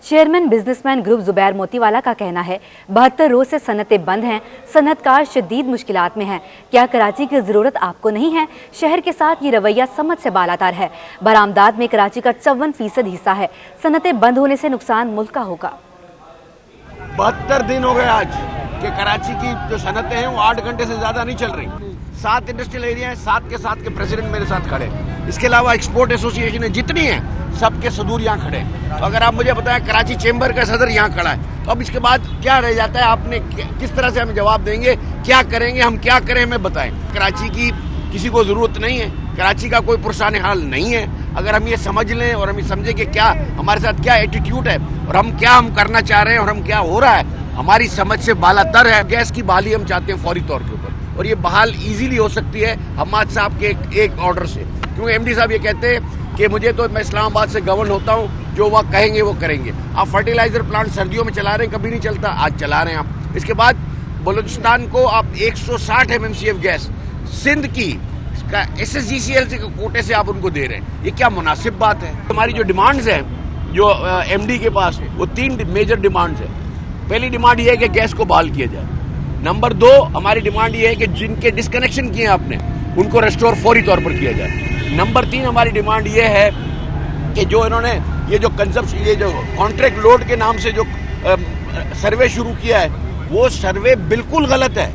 Chairman businessman group Zubair Motiwala का कहना है 72 रोज से सनतें बंद हैं, सनतकार शदीद मुश्किलात में हैं। क्या कराची की जरूरत आपको नहीं है? शहर के साथ ये रवैया समझ से बालातर है। बरामदात में कराची का 54% हिस्सा है। सनतें बंद होने से नुकसान मुल्क का होगा। 72 दिन हो गए आज कि कराची की जो सनतें हैं वो 8 घंटे से ज्यादा नहीं चल रही। 7 इंडस्ट्रियल एरिया है, 7 के 7 के प्रेसिडेंट मेरे साथ खड़े हैं। इसके अलावा एक्सपोर्ट एसोसिएशन है जितनी है सबके सदूर यहाँ खड़े हैं। तो अगर आप मुझे बताएं कराची चेंबर का सदर यहाँ खड़ा है, तो अब इसके बाद क्या रह जाता है? आपने किस तरह से हमें जवाब देंगे, क्या करेंगे, हम क्या करें, हमें बताएं। कराची की किसी को जरूरत नहीं है, कराची का कोई पुरसान हाल नहीं है। अगर हम ये समझ लें और हम ये समझें कि क्या हमारे साथ क्या एटीट्यूड है और हम क्या करना चाह रहे हैं और हम क्या हो रहा है, हमारी समझ से बालातर है। गैस की बहाली हम चाहते हैं फौरी तौर के ऊपर, और ये बहाल इजीली हो सकती है हमाद साहब के एक ऑर्डर से, क्योंकि एमडी साहब ये कहते हैं कि मुझे तो मैं इस्लामाबाद से गवर्न होता हूँ, जो वह कहेंगे वो करेंगे। आप फर्टिलाइजर प्लांट सर्दियों में चला रहे हैं, कभी नहीं चलता, आज चला रहे हैं आप। इसके बाद बलूचिस्तान को आप 160 MMCF गैस सिंध की SSGCL के कोटे से आप उनको दे रहे हैं, ये क्या मुनासिब बात है? हमारी जो डिमांड्स हैं जो एमडी के पास, वो 3 मेजर डिमांड्स हैं। पहली डिमांड ये है कि गैस को बहाल किया जाए। नंबर 2 हमारी डिमांड ये है कि जिनके डिस्कनेक्शन किए आपने उनको रेस्टोर फौरी तौर पर किया जाए। नंबर 3 हमारी डिमांड ये है कि जो इन्होंने ये जो कंजप्शन, ये जो कॉन्ट्रैक्ट लोड के नाम से जो सर्वे शुरू किया है, वो सर्वे बिल्कुल गलत है।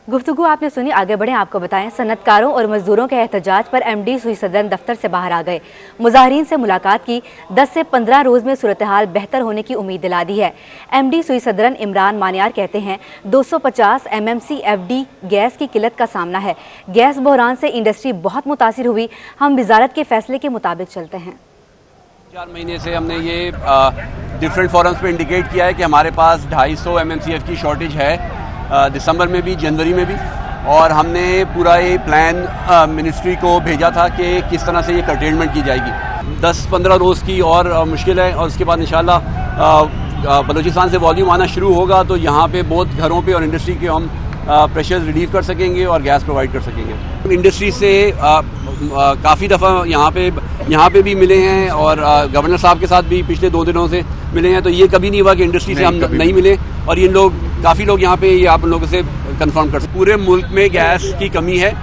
गुफ्तगू आपने सुनी, आगे बढ़े आपको बताएं। सनतकारों और मजदूरों के एहतजाज पर MD सुई सदरन दफ्तर से बाहर आ गए। मुजाहिरीन से मुलाकात की, 10 से 15 रोज में सूरत हाल बेहतर होने की उम्मीद दिला दी है। MD सुई सदरन इमरान मानियार कहते हैं 250 MMCFD गैस की किल्लत का सामना है। गैस बहरान से इंडस्ट्री बहुत मुतासिर हुई। हम वजारत के फैसले के मुताबिक चलते हैं। 4 महीने से हमने ये डिफरेंट फोरम्स पे इंडिकेट किया है कि हमारे पास 250 MMCF की शॉर्टेज है, दिसंबर में भी, जनवरी में भी, और हमने पूरा ये प्लान मिनिस्ट्री को भेजा था कि किस तरह से ये कर्टेलमेंट की जाएगी। 10-15 रोज़ की और मुश्किल है, और उसके बाद इंशाल्लाह बलूचिस्तान से वॉल्यूम आना शुरू होगा, तो यहाँ पे बहुत घरों पे और इंडस्ट्री के हम प्रेशर रिलीव कर सकेंगे और गैस प्रोवाइड कर सकेंगे। इंडस्ट्री से काफ़ी दफ़ा यहाँ पे भी मिले हैं और गवर्नर साहब के साथ भी पिछले 2 दिनों से मिले हैं, तो ये कभी नहीं हुआ कि इंडस्ट्री से हम नहीं मिले, और ये लोग काफ़ी लोग यहाँ पे ये आप लोगों से कंफर्म कर सकते। पूरे मुल्क में गैस की कमी है,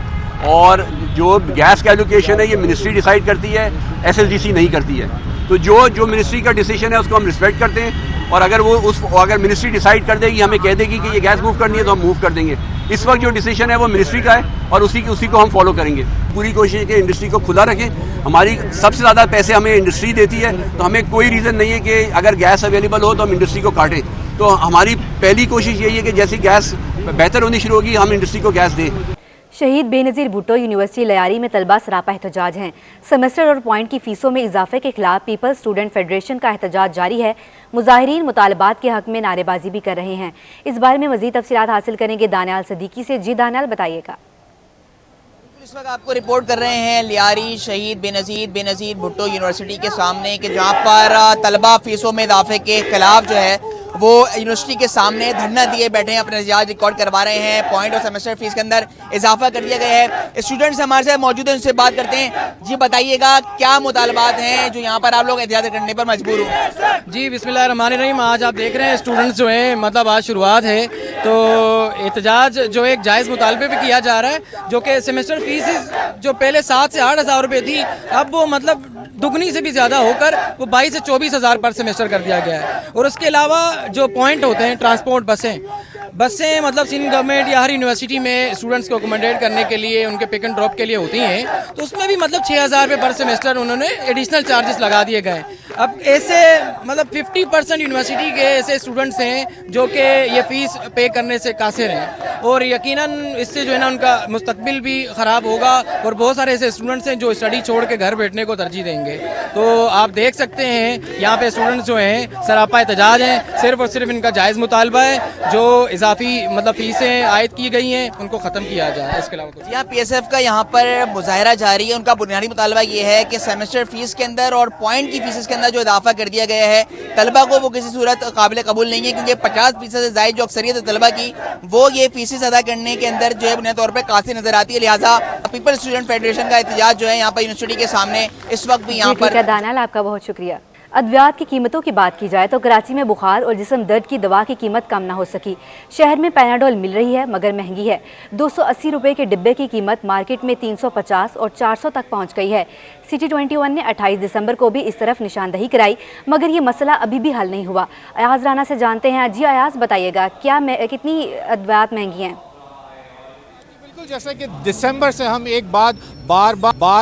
और जो गैस का एलोकेशन है ये मिनिस्ट्री डिसाइड करती है, SSGC नहीं करती है। तो जो मिनिस्ट्री का डिसीजन है उसको हम रिस्पेक्ट करते हैं, और अगर मिनिस्ट्री डिसाइड कर देगी, हमें कह देगी कि ये गैस मूव करनी है, तो हम मूव कर देंगे। इस वक्त जो डिसीजन है वो मिनिस्ट्री का है, और उसी को हम फॉलो करेंगे। पूरी कोशिश है कि इंडस्ट्री को खुला रखें। हमारी सबसे ज़्यादा पैसे हमें इंडस्ट्री देती है, तो हमें कोई रीज़न नहीं है कि अगर गैस अवेलेबल हो तो हम इंडस्ट्री को काटें। तो हमारी पहली कोशिश यही है कि जैसी गैस बेहतर होनी शुरू होगी, हम इंडस्ट्री को गैस दें। शहीद बेनज़ीर भुट्टो यूनिवर्सिटी लयारी में तलबा सरापा एहतजाज हैं। सेमेस्टर और पॉइंट की फीसों में इजाफे के खिलाफ पीपल्स स्टूडेंट फेडरेशन का एहतजाज जारी है। मुजाहिरीन मुतालबात के हक में नारेबाजी भी कर रहे हैं। इस बारे में मज़ीद तफसीलात हासिल करेंगे दानियाल सदीकी से। जी दानियाल, बताइएगा। इस वक्त आपको रिपोर्ट कर रहे हैं लियारी शहीद बेनज़ीर भुट्टो यूनिवर्सिटी के सामने, कि जहाँ पर तलबा फीसों में इजाफे के खिलाफ जो है वो यूनिवर्सिटी के सामने धरना दिए बैठे हैं, अपने एहतजाज रिकॉर्ड करवा रहे हैं। पॉइंट और सेमेस्टर फीस के अंदर इजाफा कर दिया गया है। स्टूडेंट्स हमारे साथ मौजूद हैं, उनसे बात करते हैं। जी बताइएगा, क्या मुतालबात हैं जो यहाँ पर आप लोग एहतजाज करने पर मजबूर हो? जी बिस्मिल्लाहिर्रहमानिर्रहीम। आज आप देख रहे हैं स्टूडेंट्स जो हैं, मतलब आज शुरुआत है, तो एहतजाज जो एक जायज़ मुतालबे पे किया जा रहा है, जो कि सेमेस्टर फीस जो पहले 7 से 8 हज़ार रुपये थी, अब वो मतलब दुगनी से भी ज़्यादा होकर वो 22 से 24 हज़ार पर सेमेस्टर कर दिया गया है। और उसके अलावा जो पॉइंट होते हैं, ट्रांसपोर्ट बसें मतलब सिंध गवर्नमेंट या हर यूनिवर्सिटी में स्टूडेंट्स को अकोमोडेट करने के लिए, उनके पिक एंड ड्रॉप के लिए होती हैं, तो उसमें भी मतलब 6,000 रुपये पर सेमेस्टर उन्होंने एडिशनल चार्जेस लगा दिए गए। अब ऐसे मतलब 50% यूनिवर्सिटी के ऐसे स्टूडेंट्स हैं जो कि ये फ़ीस पे करने से कासिर हैं, और यकीनन इससे जो है ना उनका मुस्तकबिल भी ख़राब होगा, और बहुत सारे ऐसे स्टूडेंट्स हैं जो स्टडी छोड़ के घर बैठने को तरजीह देंगे। तो आप देख सकते हैं यहाँ पे स्टूडेंट्स जो हैं सरापा एहतजाज हैं। सिर्फ और सिर्फ इनका जायज़ मुतालबा है, जो इजाफी मतलब फ़ीसें आयद की गई हैं उनको ख़त्म किया जाए। इसके अलावा कुछ यहाँ PSF का यहाँ पर मुजाहरा जारी है। उनका बुनियादी मुतालबा ये है कि सेमेस्टर फीस के अंदर और पॉइंट की फीस के अंदर जो इजाफा कर दिया गया है, तलबा को वो किसी सूरत काबिल कबूल नहीं है, क्योंकि 50% से ज़ायद जो अक्सरियत है तलबा की, वो ये फीसें अदा करने के अंदर जो है बुनियादी तौर पर कासिर नजर आती है। लिहाजा पीपल्स स्टूडेंट फेडरेशन का एहतजाज जो है यहाँ पर यूनिवर्सिटी के सामने इस वक्त भी यहाँ पर। दानियाल, आपका बहुत शुक्रिया। अद्वियात की कीमतों की बात की जाए तो कराची में बुखार और जिस्म दर्द की दवा की कीमत कम ना हो सकी। शहर में पैनाडोल मिल रही है मगर महंगी है। 280 रुपये के डिब्बे की कीमत मार्केट में 350 और 400 तक पहुंच गई है। सिटी 21 ने 28 दिसंबर को भी इस तरफ निशानदही कराई मगर ये मसला अभी भी हल नहीं हुआ। अयाज राना से जानते हैं। जी अयाज, बताइएगा कितनी अद्वियात महंगी हैं? बिल्कुल, जैसे कि दिसंबर से हम एक बात बार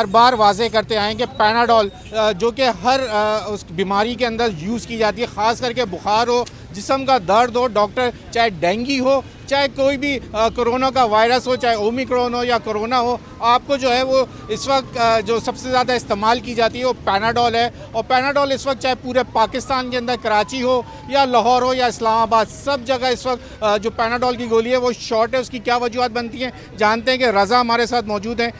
बार वाजे करते आए कि पैनाडोल जो कि हर उस बीमारी के अंदर यूज़ की जाती है, ख़ास करके बुखार हो, जिस्म का दर्द हो, डॉक्टर चाहे डेंगू हो, चाहे कोई भी कोरोना का वायरस हो, चाहे ओमिक्रॉन हो या कोरोना हो, आपको जो है वो इस वक्त जो सबसे ज़्यादा इस्तेमाल की जाती है वो पैनाडोल है। और पैनाडोल इस वक्त चाहे पूरे पाकिस्तान के अंदर कराची हो या लाहौर हो या इस्लामाबाद, सब जगह इस वक्त जो पैनाडोल की गोली है वो शॉर्ट है। उसकी क्या वजूहत बनती हैं जानते हैं कि रज़ा हमारे साथ मौजूद हैं।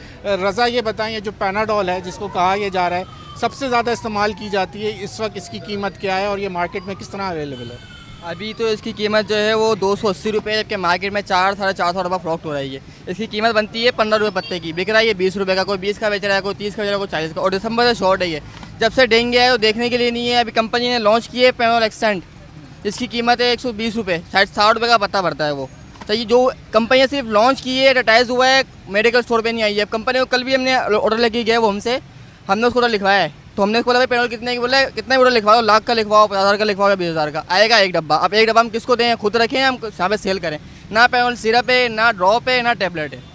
रज़ा, ये बताएं, जो पैनाडोल है जिसको कहा यह जा रहा है सबसे ज़्यादा इस्तेमाल की जाती है, इस वक्त इसकी कीमत क्या है और ये मार्केट में किस तरह अवेलेबल है? अभी तो इसकी कीमत जो है वो 280 रुपये, जबकि मार्केट में 400-450 रुपये फ्रॉक्ट हो रही है। इसकी कीमत बनती है 15 रुपये पत्ते की, बिक रहा है 20 रुपये का, कोई 20 का बेच रहा है, कोई 30 का बेच रहा है, कोई 40 का। और दिसंबर से शॉर्ट है ये, जब से डेंगू है तो देखने के लिए नहीं है। अभी कंपनी ने लॉन्च की है पैनाडोल एक्सटेंड, इसकी कीमत है 120 रुपये, 60 रुपये का पत्ता पड़ता है वो। तो ये जो कंपनी ने सिर्फ लॉन्च की है, एडवर्टाइज हुआ है, मेडिकल स्टोर पे नहीं आई है। कंपनी को कल भी हमने ऑर्डर लेके गया वो हमने उसको ऑर्डर लिखवाया है। तो हमने उसको बोला भाई पैनाडोल कितने की, बोला कितना ऑर्डर लिखवाओ, 1 लाख का लिखवाओ, 50,000 का लिखवाओ, 20,000 का आएगा एक डब्बा। अब एक डब्बा हम किसको दें? खुद रखें, हम यहाँ पे सेल करें? ना पैनाडोल सिरप है, ना ड्रॉप है, ना टेबलेट है।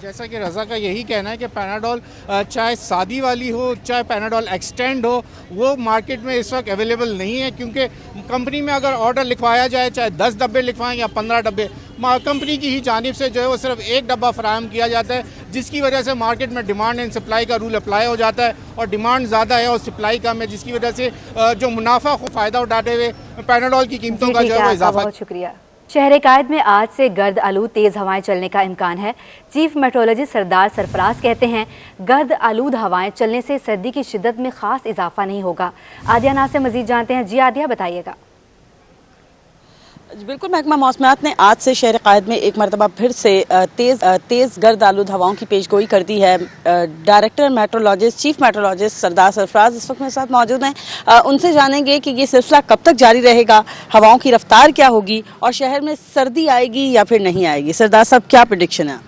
जैसा कि रज़ा का यही कहना है कि पैनाडोल चाहे सादी वाली हो, चाहे पैनाडोल एक्सटेंड हो, वो मार्केट में इस वक्त अवेलेबल नहीं है। क्योंकि कंपनी में अगर ऑर्डर लिखवाया जाए, चाहे 10 डब्बे लिखवाएं या 15 डब्बे, कंपनी की ही जानिब से जो है वो सिर्फ एक डब्बा फराहम किया जाता है, जिसकी वजह से मार्केट में डिमांड एंड सप्लाई का रूल अप्लाई हो जाता है। और डिमांड ज़्यादा है और सप्लाई कम है, जिसकी वजह से जो मुनाफा को फ़ायदा उठाते हुए पैनाडोल की कीमतों का जो है वो इजाफा। बहुत शुक्रिया। शहर कायद में आज से गर्द आलूद तेज़ हवाएं चलने का इम्कान है। चीफ मेट्रोलॉजिस्ट सरदार सरफराज कहते हैं गर्द आलूद हवाएं चलने से सर्दी की शिद्दत में ख़ास इजाफा नहीं होगा। आदिया नाज से मज़ीद जानते हैं। जी आदिया, बताइएगा। बिल्कुल, महकमा मौसमियात ने आज से शहर कायद में एक मरतबा फिर से तेज़ गर्द आलूद हवाओं की पेशगोई कर दी है। डायरेक्टर मेट्रोलॉजिस्ट, चीफ मेट्रोलॉजिस्ट सरदार सरफराज इस वक्त मेरे साथ मौजूद हैं। उनसे जानेंगे कि ये सिलसिला कब तक जारी रहेगा, हवाओं की रफ्तार क्या होगी और शहर में सर्दी आएगी या फिर नहीं आएगी। सरदार साहब, क्या प्रेडिक्शन है?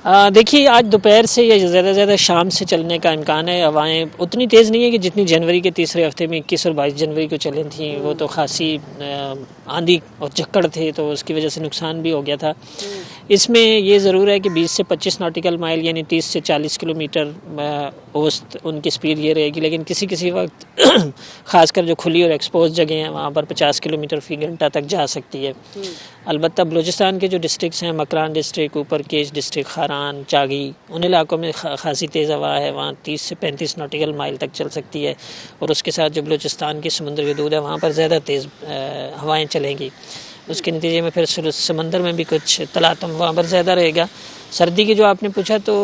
देखिए, आज दोपहर से या ज़्यादा से ज़्यादा शाम से चलने का इम्कान है। हवाएं उतनी तेज़ नहीं है कि जितनी जनवरी के तीसरे हफ्ते में 21 और 22 जनवरी को चली थी। वो तो खासी आंधी और झक्कड़ थे, तो उसकी वजह से नुकसान भी हो गया था। इसमें ये ज़रूर है कि 20 से 25 नॉटिकल माइल यानी 30 से 40 किलोमीटर औसत उनकी स्पीड ये रहेगी। लेकिन किसी किसी वक्त ख़ासकर जो खुली और एक्सपोज जगह हैं वहाँ पर 50 किलोमीटर फ़ी घंटा तक जा सकती है। अलबत्ता बलूचिस्तान के जो डिस्ट्रिक्ट्स हैं, मकरान डिस्ट्रिक्ट, ऊपर केच डिस्ट्रिक्ट, खारान, चागी, उन इलाकों में खासी तेज़ हवा है। वहाँ 30 से 35 नॉटिकल माइल तक चल सकती है। और उसके साथ जो बलूचिस्तान की समुद्र की हदूद है वहाँ पर ज़्यादा तेज़ हवाएँ चलेंगी। उसके नतीजे में फिर समंदर में भी कुछ तलातम वहाँ पर ज़्यादा रहेगा। सर्दी की जो आपने पूछा तो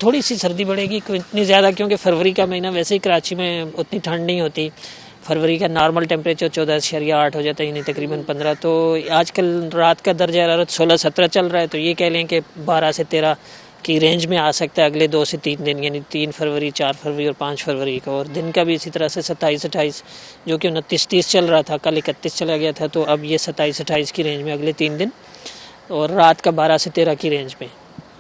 थोड़ी सी सर्दी बढ़ेगी, इतनी ज़्यादा, क्योंकि फरवरी का महीना वैसे ही कराची में उतनी ठंड नहीं होती। फरवरी का नॉर्मल टेम्परेचर 14.8 हो जाता है, यानी तकरीबन 15। तो आजकल रात का दर्जा हरारत 16-17 चल रहा है, तो ये कह लें कि 12 से 13 की रेंज में आ सकता है अगले 2 से 3 दिन, यानी 3 फरवरी, 4 फरवरी और 5 फरवरी को। और दिन का भी इसी तरह से 27-28, जो कि 29-30 चल रहा था, कल 31 चला गया था, तो अब ये 27-28 की रेंज में अगले 3 दिन, और रात का 12 से 13 की रेंज में।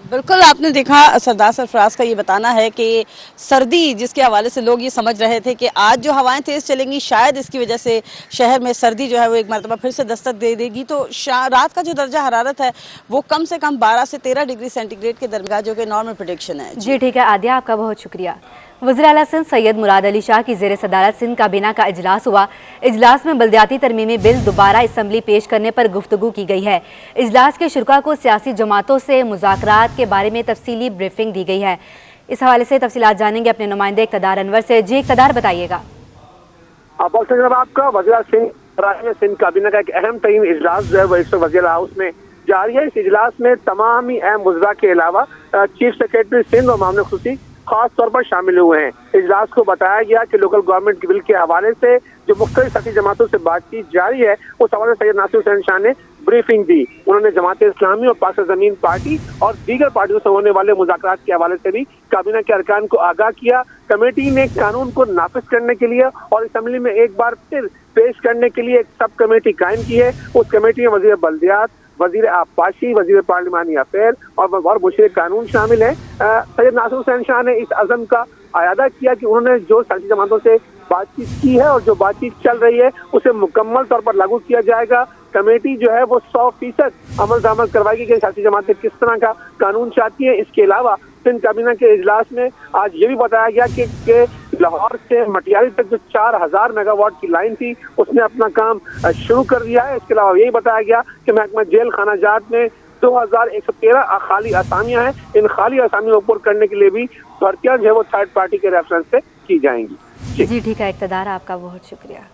बिल्कुल, आपने देखा सरदार सरफराज का ये बताना है कि सर्दी, जिसके हवाले से लोग ये समझ रहे थे कि आज जो हवाएं तेज़ चलेंगी शायद इसकी वजह से शहर में सर्दी जो है वो एक मरतबा फिर से दस्तक दे देगी, तो रात का जो दर्जा हरारत है वो कम से कम 12 से 13 डिग्री सेंटीग्रेड के दरमियान, जो कि नॉर्मल प्रेडिक्शन है। जी ठीक है आदिया, आपका बहुत शुक्रिया। वज़ीर आला सिंध सैयद मुराद अली शाह की ज़ेर सदारत सिंध काबीना का इजलास हुआ। इजलास में बल्दियाती तरमीमी बिल दोबारा असम्बली पेश करने पर गुफ्तगू की गई है। इजलास के शुरका को सियासी जमातों से मुज़ाकरात के बारे में तफसीली ब्रीफिंग दी गई है। इस हवाले से तफसीलात जानेंगे अपने नुमाइंदे इक़्तिदार अनवर से। जी इक़्तिदार, बताइएगा। आपका वज़ीर सिंध काबीना का एक अहम तरीन इजलास जो है वो इस वज़ीर हाउस में जारी है। इस इजलास में तमाम ही अहम वज़रा के अलावा चीफ सेक्रेटरी सिंध और मामले खुसूसी खास तौर पर शामिल हुए हैं। इजलास को बताया गया कि लोकल गवर्नमेंट बिल के हवाले से जो मुख्तलिफ सियासी जमातों से बातचीत जारी है, उस हवाले से सैयद नासिर हुसैन शाह ने ब्रीफिंग दी। उन्होंने जमात इस्लामी और पाक ज़मीन पार्टी और दीगर पार्टियों से होने वाले मुज़ाकरात के हवाले से भी काबीना के अरकान को आगाह किया। कमेटी ने कानून को नाफिज करने के लिए और असेंबली में एक बार फिर पेश करने के लिए एक सब कमेटी कायम की है। उस कमेटी में वजीर बल्दियात, वजीर आबपाशी, वजीर पार्लिमानी अफेयर और मुशीर कानून शामिल है। सैयद नासिर हुसैन शाह ने इस अज़म का आयादा किया कि उन्होंने जो सियासी जमातों से बातचीत की है और जो बातचीत चल रही है उसे मुकम्मल तौर पर लागू किया जाएगा। कमेटी जो है वो 100% अमल दरामद करवाएगी कि सियासी जमातें किस तरह का कानून चाहती हैं। इसके अलावा सिंध काबीना के इजलास में आज ये भी बताया गया कि लाहौर से मटियारी तक जो 4000 मेगावाट की लाइन थी उसने अपना काम शुरू कर दिया है। इसके अलावा यही बताया गया कि महकमा जेल खाना जात में 2113 खाली असामियां हैं। इन खाली असामियों को पूर्ण करने के लिए भी भर्तियां जो है वो थर्ड पार्टी के रेफरेंस से की जाएंगी। जी ठीक है, इक़्तिदार आपका बहुत शुक्रिया।